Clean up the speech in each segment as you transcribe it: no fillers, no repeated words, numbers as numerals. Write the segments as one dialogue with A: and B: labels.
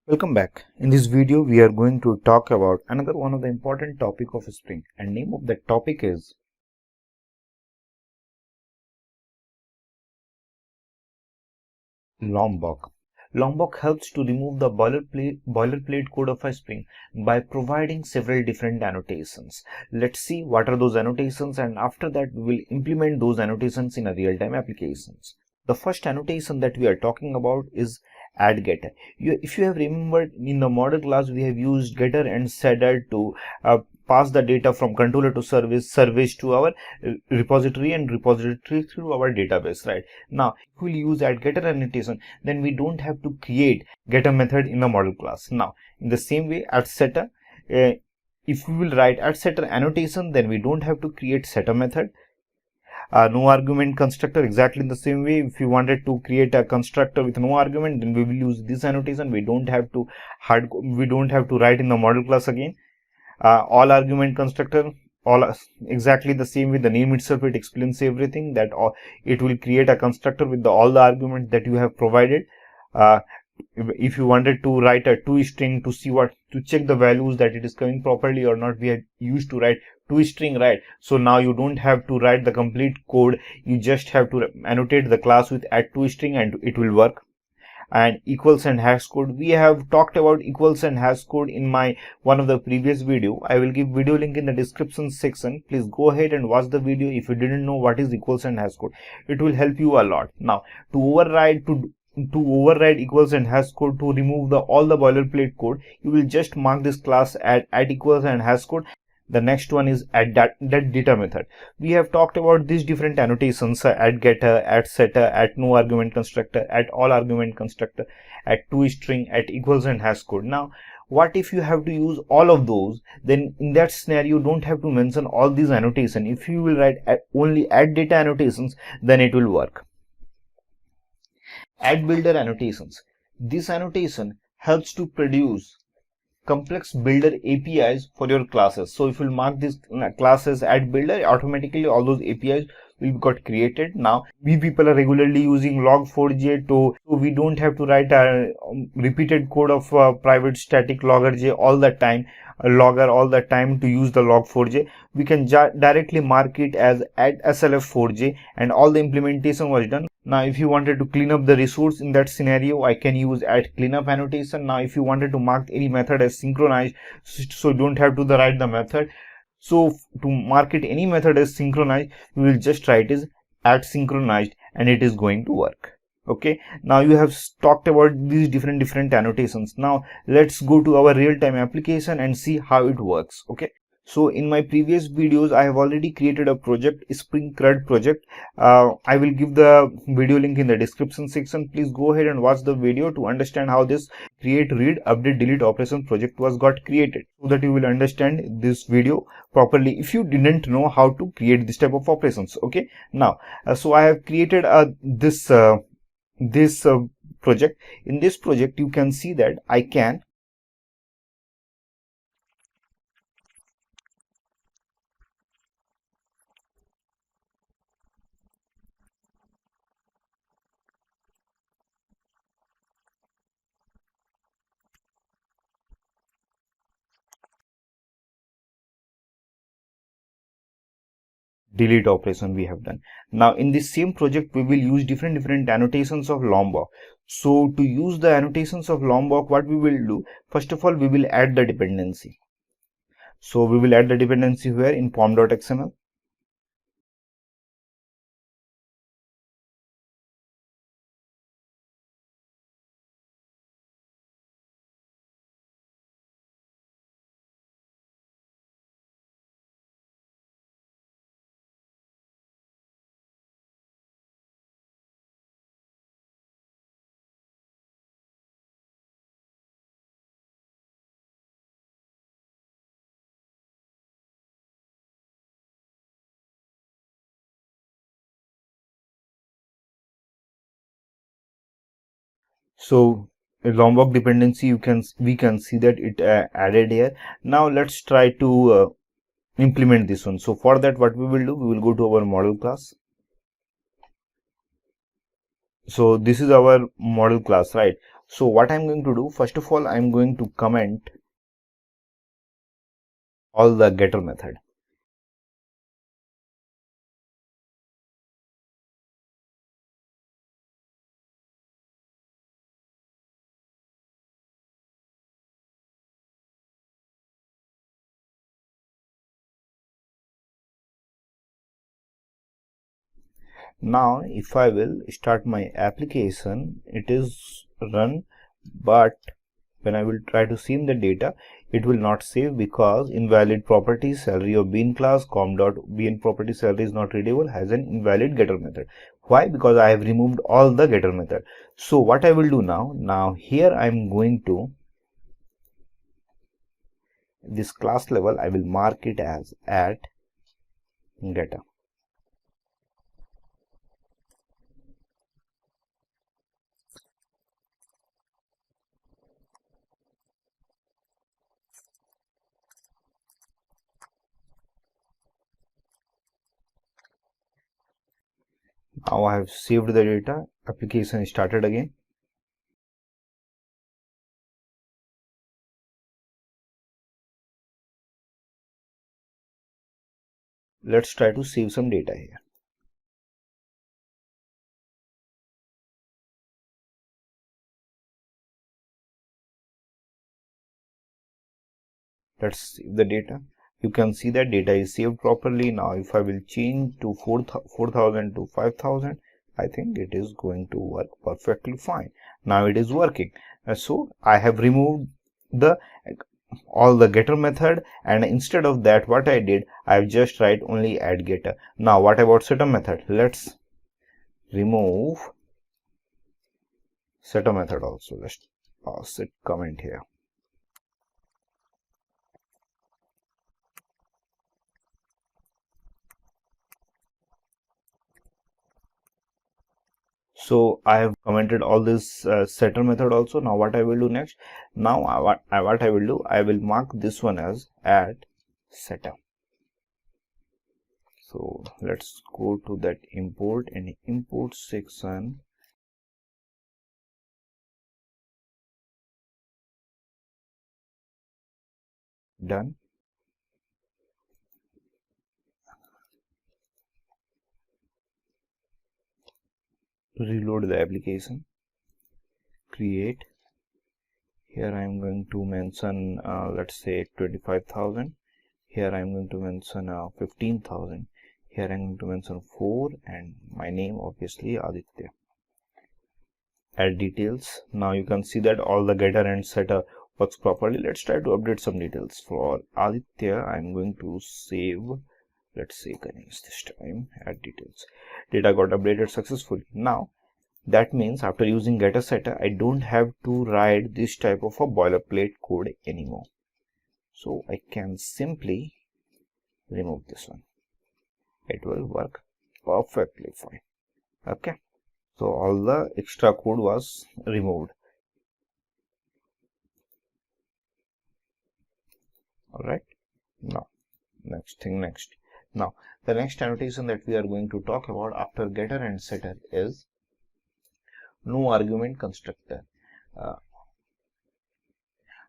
A: Welcome back. In this video, we are going to talk about another one of the important topic of Spring, and name of that topic is Lombok. Lombok helps to remove the boilerplate code of a Spring by providing several different annotations. Let's see what are those annotations, and after that we will implement those annotations in a real-time applications. The first annotation that we are talking about is add getter. If you have remembered, in the model class we have used getter and setter to pass the data from controller to service to our repository, and repository through our database. Right now, if we use add getter annotation, then we don't have to create getter method in the model class. Now, in the same way, add setter, if we will write add setter annotation, then we don't have to create setter method. No argument constructor, exactly in the same way, if you wanted to create a constructor with no argument, then we will use this annotation. We don't have to write in the model class again. All argument constructor, exactly the same way, the name itself, it explains everything, that it will create a constructor with all the arguments that you have provided. If you wanted to write a toString to check the values that it is coming properly or not, we had used to write toString, right? So now you don't have to write the complete code, you just have to annotate the class with add toString and it will work. And equals and hash code, we have talked about equals and hash code in my one of the previous video. I will give video link in the description section. Please go ahead and watch the video if you didn't know what is equals and hash code. It will help you a lot. Now, to override equals and hash code, to remove all the boilerplate code, you will just mark this class add equals and hash code. The next one is add data method. We have talked about these different annotations: add getter, add setter, add no argument constructor, add all argument constructor, add toString, add equals and hash code. Now, what if you have to use all of those? Then in that scenario, you don't have to mention all these annotations. If you will write only add data annotations, then it will work. Add builder annotations. This annotation helps to produce complex builder APIs for your classes. So if you mark these classes add builder, automatically all those APIs will be got created. Now, we people are regularly using log4j, so we don't have to write a repeated code of private static logger all the time, to use the log4j. We can directly mark it as add slf4j, and all the implementation was done. Now, if you wanted to clean up the resource, in that scenario, I can use add cleanup annotation. Now, if you wanted to mark any method as synchronized, so don't have to write the method. So to mark it any method as synchronized, you will just write is add synchronized, and it is going to work. Okay, now you have talked about these different annotations. Now let's go to our real-time application and see how it works. Okay, so in my previous videos, I have already created a project, Spring CRUD project. I will give the video link in the description section. Please go ahead and watch the video to understand how this create, read, update, delete operation project got created, so that you will understand this video properly if you didn't know how to create this type of operations. Okay, now so I have created this project. In this project, you can see that I can delete operation we have done. Now in this same project, we will use different annotations of Lombok. So to use the annotations of Lombok, what we will do, first of all, we will add the dependency. So we will add the dependency here in pom.xml. So Lombok dependency, we can see that it added here. Now let's try to implement this one. So for that, what we will do, we will go to our model class. So this is our model class, right? So what I'm going to do, first of all, I'm going to comment all the getter method. Now if I will start my application, it is run, but when I will try to sim the data, it will not save because invalid property salary of bean class com.bean property salary is not readable, has an invalid getter method. Why? Because I have removed all the getter method. So what I will do now here I am going to this class level, I will mark it as at getter. Now I have saved the data, application started again. Let's try to save some data here. Let's save the data. You can see that data is saved properly. Now if I will change to 4000 to 5000, I think it is going to work perfectly fine. Now it is working. So I have removed the all the getter method, and instead of that what I did, I have just write only add getter. Now what about setter method? Let's remove setter method also. Let's pass it comment here. So I have commented all this setter method also. Now what I will do next, now what I will do, I will mark this one as add setter. So let's go to that import and import section. Done. Reload the application, create. Here I am going to mention let's say 25,000. Here I am going to mention 15,000. Here I am going to mention 4 and my name obviously Aditya. Add details. Now you can see that all the getter and setter works properly. Let's try to update some details. For Aditya, I'm going to save, let's say Ganesh this time. Add details. Data got updated successfully. Now that means after using getter setter, I don't have to write this type of a boilerplate code anymore. So I can simply remove this one. It will work perfectly fine. Okay. So all the extra code was removed. All right. Now next. Now the next annotation that we are going to talk about after getter and setter is no argument constructor.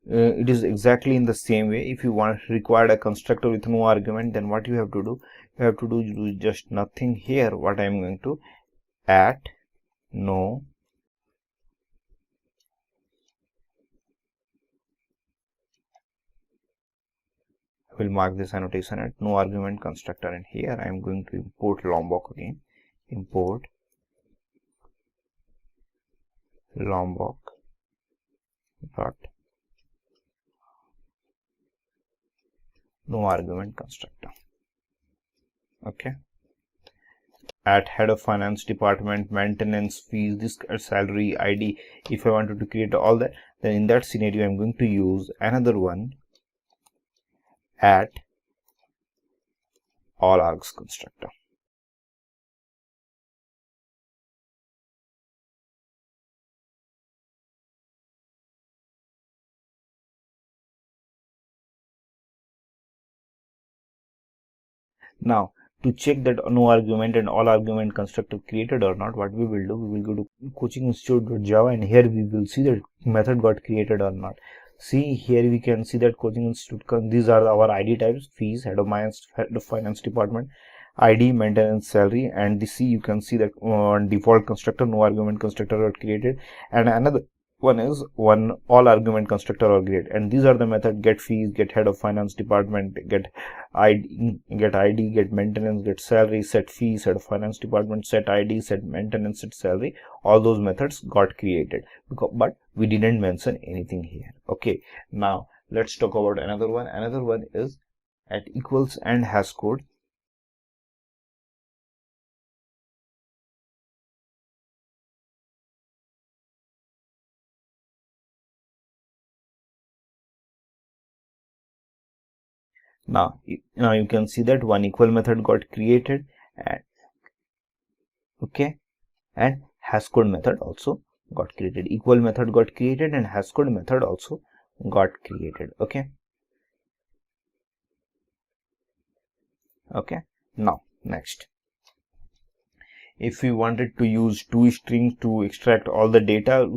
A: It is exactly in the same way. If you require a constructor with no argument, then what you have to do, just nothing here. What I am going to at no I will mark this annotation at no argument constructor, and here I am going to import Lombok again. Import Lombok dot no argument constructor. Okay. At head of finance department, maintenance fees, this salary ID. If I wanted to create all that, then in that scenario I'm going to use another one at all args constructor. Now to check that no argument and all argument constructor created or not, what we will do, we will go to coachinginstitute.java, and here we will see that method got created or not. See, here we can see that coaching institute, these are our ID types: fees, head of finance department, ID, maintenance, salary, and the C, you can see that default constructor, no argument constructor got created, and another one is all argument constructor or created. And these are the method: get fees, get head of finance department, get ID, get maintenance, get salary, set fees, head of finance department, set ID, set maintenance, set salary. All those methods got created, but we didn't mention anything here. Okay, now let's talk about another one. Another one is at equals and hash code. Now you can see that one equal method got created, and okay, and hash code method also got created. Equal method got created and hash code method also got created. Okay, now next, if we wanted to use toString to extract all the data,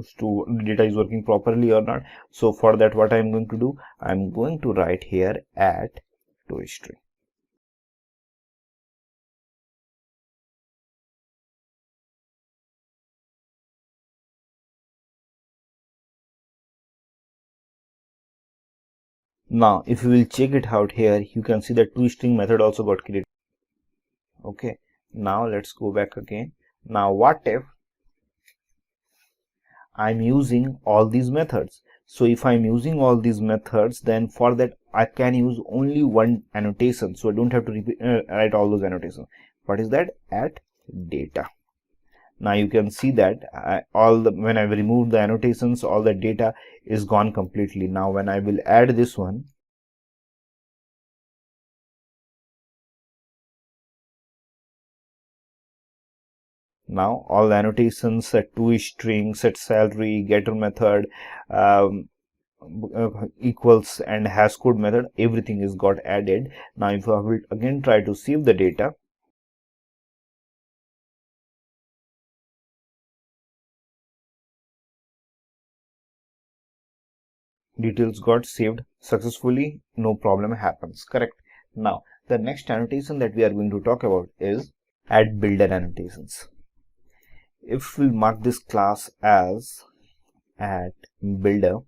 A: data is working properly or not, so for that what I'm going to do, I'm going to write here at toString. Now if we will check it out here, you can see that toString method also got created. Okay, now let's go back again. Now what if I'm using all these methods? So if I'm using all these methods, then for that I can use only one annotation, so I don't have to write all those annotations. What is that? At data. Now you can see that when I remove the annotations, all the data is gone completely. Now when I will add this one, now all the annotations, set toString, set salary, getter method, equals and hash code method, everything is got added. Now if I will again try to save the data, details got saved successfully, no problem happens. Correct. Now the next annotation that we are going to talk about is add builder annotations. If we mark this class as at builder,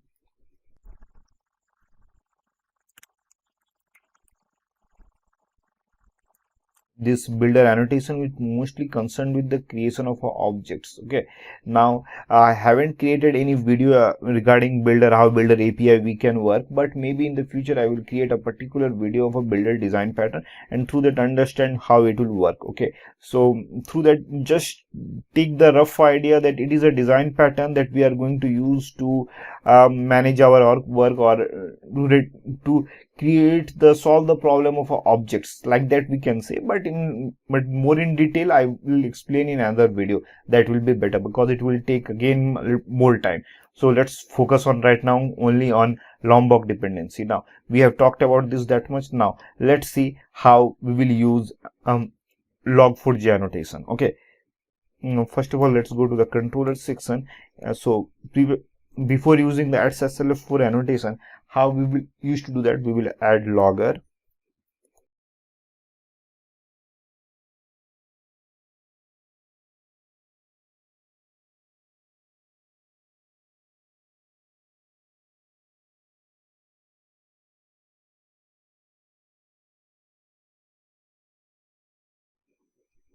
A: this builder annotation is mostly concerned with the creation of objects. Okay, now I haven't created any video regarding builder, how builder API we can work, but maybe in the future I will create a particular video of a builder design pattern, and through that understand how it will work. Okay, so through that just take the rough idea that it is a design pattern that we are going to use to manage our work, or to solve the problem of objects, like that we can say, but more in detail I will explain in another video. That will be better because it will take again more time. So let's focus on right now only on Lombok dependency. Now we have talked about this that much. Now let's see how we will use log4j annotation. Okay, first of all let's go to the controller section. Before using the add slf4 annotation, how we will used to do that, we will add logger,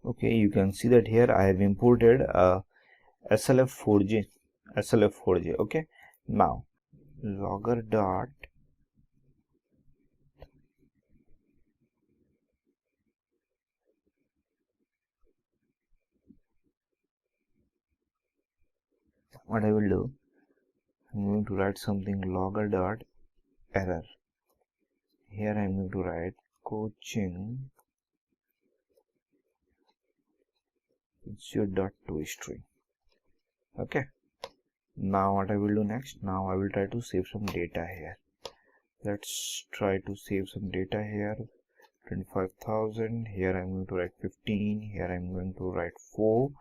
A: okay, you can see that here I have imported slf4j. Okay, now logger dot what I will do, I'm going to write something logger dot error. Here I'm going to write coaching dot toString. Okay, now what I will do next, now I will try to save some data here. Let's try to save some data here 25,000. Here I'm going to write 15. Here I'm going to write 4.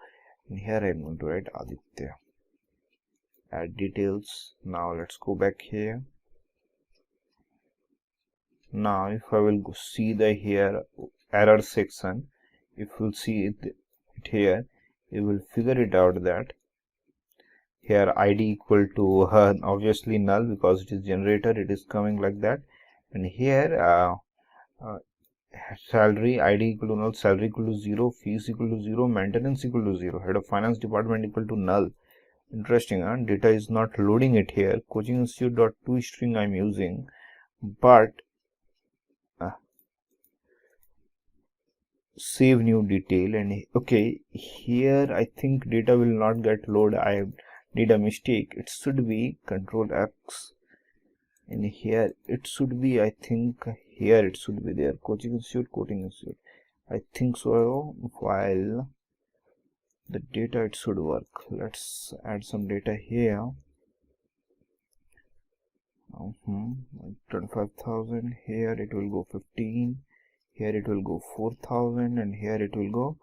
A: And here I'm going to write Aditya. Add details. Now let's go back here. Now if I will see the here error section, if you'll see it here, you will figure it out that here id equal to obviously null because it is generator, it is coming like that. And here salary id equal to null, salary equal to 0, fees equal to 0, maintenance equal to 0, head of finance department equal to null. Interesting, huh? Data is not loading it here. Coaching institute dot to string I'm using, but save new detail. And okay, here I think data will not get loaded. I did a mistake. It should be control X, and here it should be, I think here it should be there, coaching institute, quoting institute, I think so. While the data, it should work. Let's add some data here. 25,000. Here it will go 15. Here it will go 4,000, and here it will go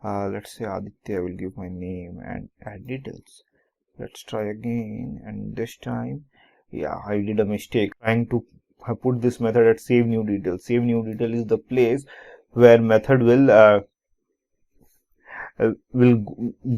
A: let's say Aditya. I will give my name and add details. Let's try again, and this time, yeah, I did a mistake trying to put this method at save new detail. Save new detail is the place where method will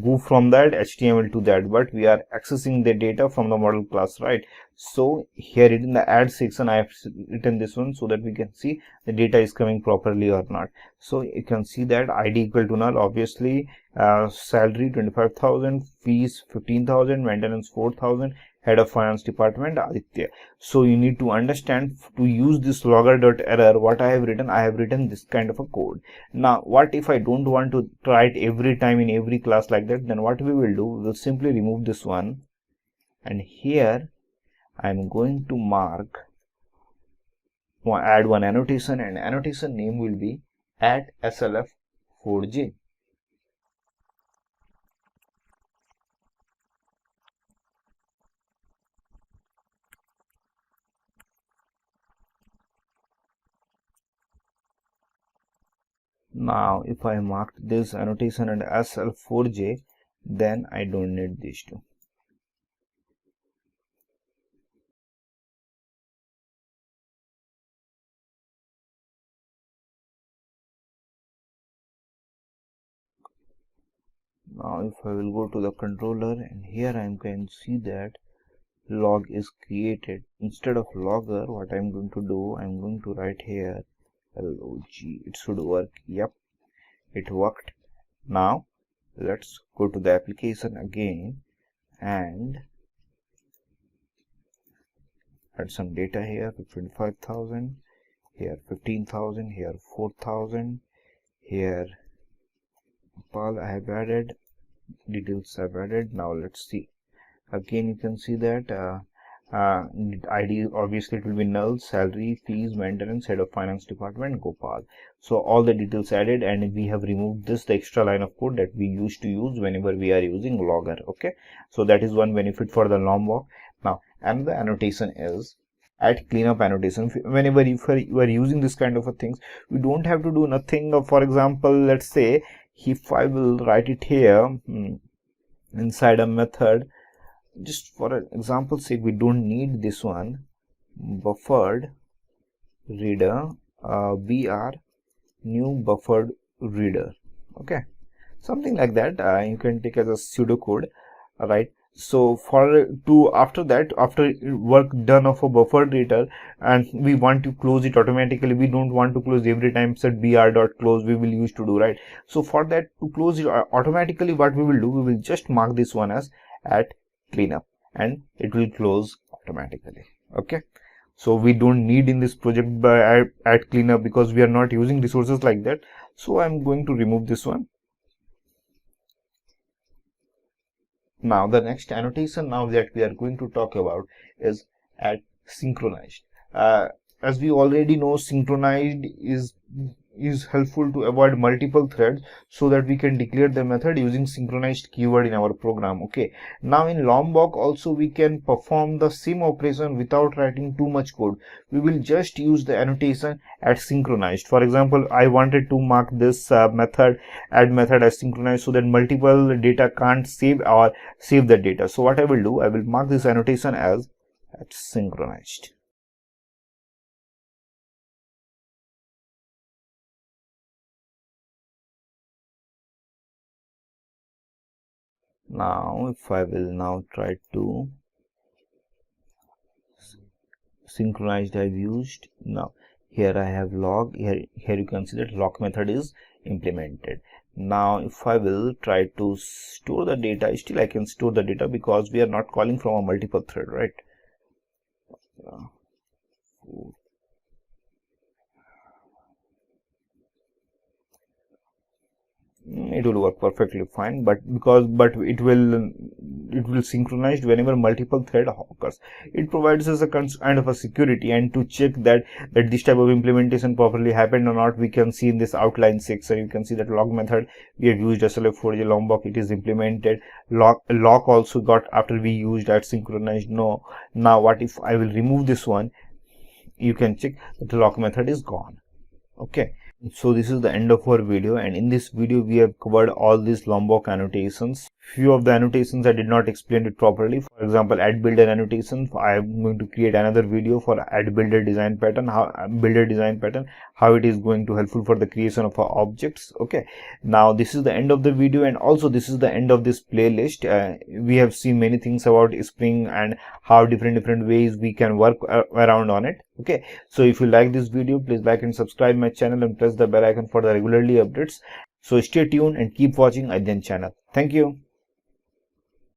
A: go from that HTML to that, but we are accessing the data from the model class, right? So here in the add section I have written this one so that we can see the data is coming properly or not. So you can see that id equal to null, obviously salary 25,000, fees 15,000, maintenance 4,000, head of finance department Aditya. So you need to understand, to use this logger.error, what I have written this kind of a code. Now what if I don't want to try it every time in every class like that? Then what we will do, we will simply remove this one, and here I'm going to add one annotation, and annotation name will be at slf4j. Now if I mark this annotation and SL4J, then I don't need these two. Now if I will go to the controller, and here I can see that log is created. Instead of logger, what I'm going to do, I'm going to write here log. It should work. Yep, it worked. Now let's go to the application again and add some data here. 25,000, here 15,000, here 4,000, here Paul I have added, details I've added. Now let's see. Again you can see that ID, obviously it will be null, salary, fees, maintenance, head of finance department Gopal. So all the details added, and we have removed this, the extra line of code that we used to use whenever we are using logger. Okay, so that is one benefit for the Lombok. Now another annotation is at cleanup annotation. Whenever you are using this kind of a things, we don't have to do nothing. For example, let's say if I will write it here inside a method, just for an example sake, we don't need this one, buffered reader br new buffered reader. Okay, something like that. You can take as a pseudocode, right? So after that, after work done of a buffered reader, and we want to close it automatically, we don't want to close every time set br.close we will used to do, right? So for that, to close it automatically, what we will do, we will just mark this one as at cleanup, and it will close automatically. Okay, so we don't need in this project by at cleanup because we are not using resources like that. So I'm going to remove this one. Now the next annotation now that we are going to talk about is at synchronized. As we already know, synchronized is is helpful to avoid multiple threads, so that we can declare the method using synchronized keyword in our program. Okay, now in Lombok also we can perform the same operation without writing too much code. We will just use the annotation at synchronized. For example, I wanted to mark this method, add method, as synchronized, so that multiple data can't save the data. So what I will do, I will mark this annotation as at synchronized. Now if I will now try to synchronized, I've used. Now here I have log, here you can see that log method is implemented. Now if I will try to store the data, still I can store the data because we are not calling from a multiple thread, right? It will work perfectly fine, but it will synchronize whenever multiple thread occurs. It provides us a kind of a security, and to check that this type of implementation properly happened or not, we can see in this outline section. You can see that log method we have used SLF4J Lombok, it is implemented. Lock also got after we used at synchronized. No, now what if I will remove this one? You can check that the lock method is gone. Okay, so this is the end of our video, and in this video we have covered all these Lombok annotations. Few of the annotations I did not explain it properly. For example, add builder annotation, I am going to create another video for add builder design pattern, how it is going to helpful for the creation of our objects. Okay, now this is the end of the video, and also this is the end of this playlist. We have seen many things about Spring and how different ways we can work around on it. Okay, so if you like this video, please like and subscribe my channel and press the bell icon for the regularly updates. So stay tuned and keep watching ADHYAN channel. Thank you.